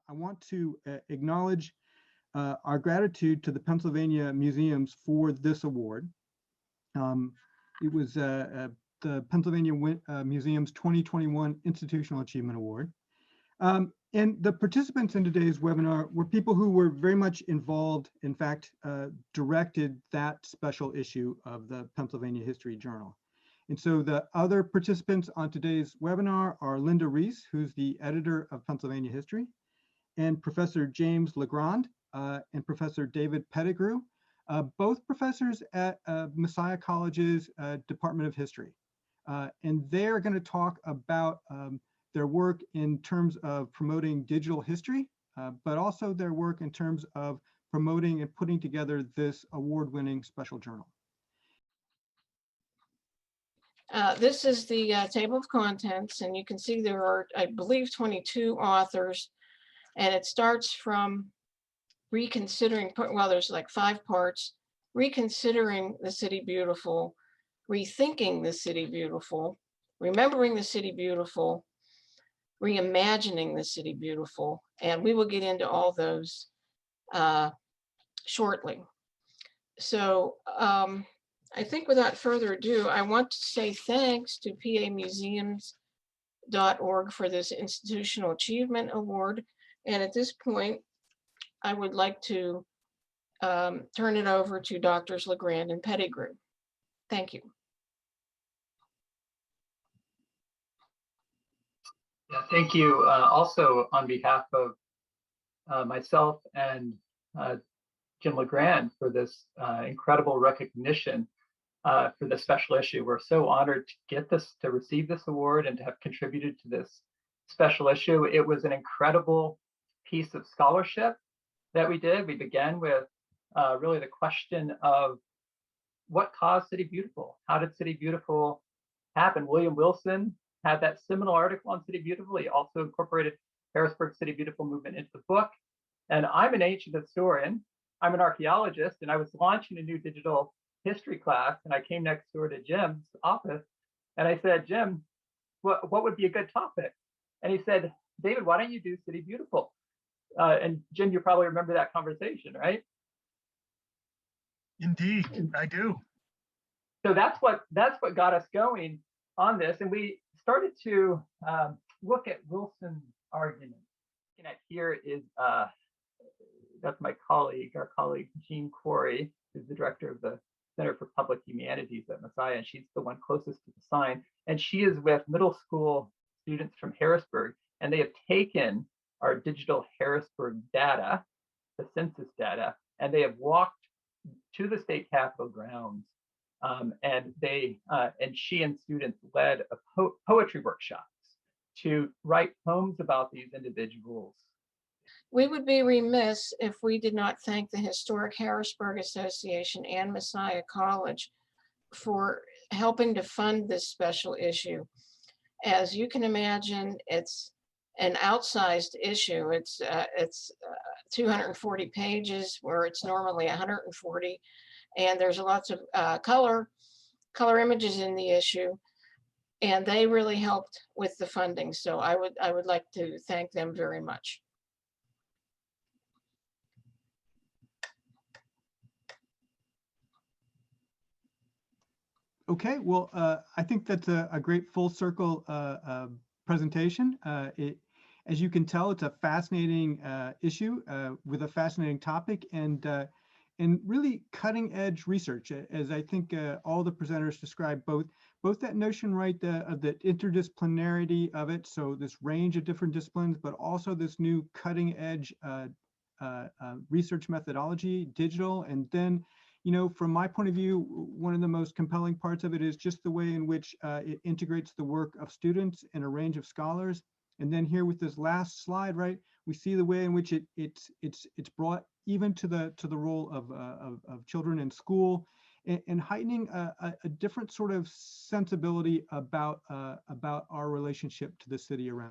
I want to acknowledge our gratitude to the Pennsylvania museums for this award. It was the Pennsylvania Museum's 2021 Institutional Achievement Award. And the participants in today's webinar were people who were very much involved, in fact, directed that special issue of the Pennsylvania History Journal. And so the other participants on today's webinar are Linda Ries, who's the editor of Pennsylvania History, and Professor James LaGrand and Professor David Pettegrew, both professors at Messiah College's Department of History. And they're going to talk about their work in terms of promoting digital history, but also their work in terms of promoting and putting together this award-winning special journal. This is the table of contents, and you can see there are, I believe, 22 authors, and it starts from reconsidering, well, there's like 5 parts: reconsidering the city beautiful, rethinking the city beautiful, remembering the city beautiful, reimagining the city beautiful, and we will get into all those shortly. So I think without further ado, I want to say thanks to pamuseums.org for this Institutional Achievement Award. And at this point, I would like to turn it over to Drs. LaGrand and Pettegrew. Thank you. Yeah, thank you. Also, on behalf of myself and Jim LaGrand for this incredible recognition for the special issue. We're so honored to get this, to receive this award and to have contributed to this special issue. It was an incredible piece of scholarship that we did. We began with really the question of what caused City Beautiful? How did City Beautiful happen? William Wilson had that seminal article on City Beautiful. He also incorporated Harrisburg City Beautiful movement into the book. And I'm an ancient historian. I'm an archaeologist, and I was launching a new digital history class, and I came next door to Jim's office, and I said, Jim, what would be a good topic? And he said, David, why don't you do City Beautiful? And Jim, you probably remember that conversation, right? Indeed, I do. So that's what got us going on this, and we started to look at Wilson's argument. Looking at here is that's my colleague, our colleague Jean Corey, who's the director of the Center for Public Humanities at Messiah, and she's the one closest to the sign. And she is with middle school students from Harrisburg, and they have taken our digital Harrisburg data, the census data, and they have walked to the state capitol grounds, and she and students led a poetry workshops to write poems about these individuals. We would be remiss if we did not thank the Historic Harrisburg Association and Messiah College for helping to fund this special issue. As you can imagine, it's an outsized issue. It's 240 pages where it's normally 140, and there's lots of color images in the issue, and they really helped with the funding. So I would like to thank them very much. Okay, well, I think that's a great full circle presentation. As you can tell, it's a fascinating issue with a fascinating topic and really cutting edge research, as I think all the presenters described, both that notion, right, of the interdisciplinarity of it, so this range of different disciplines, but also this new cutting edge research methodology, digital, and then, you know, from my point of view, one of the most compelling parts of it is just the way in which it integrates the work of students and a range of scholars. And then here with this last slide, right, we see the way in which it's brought even to the role of children in school, and heightening a different sort of sensibility about our relationship to the city around.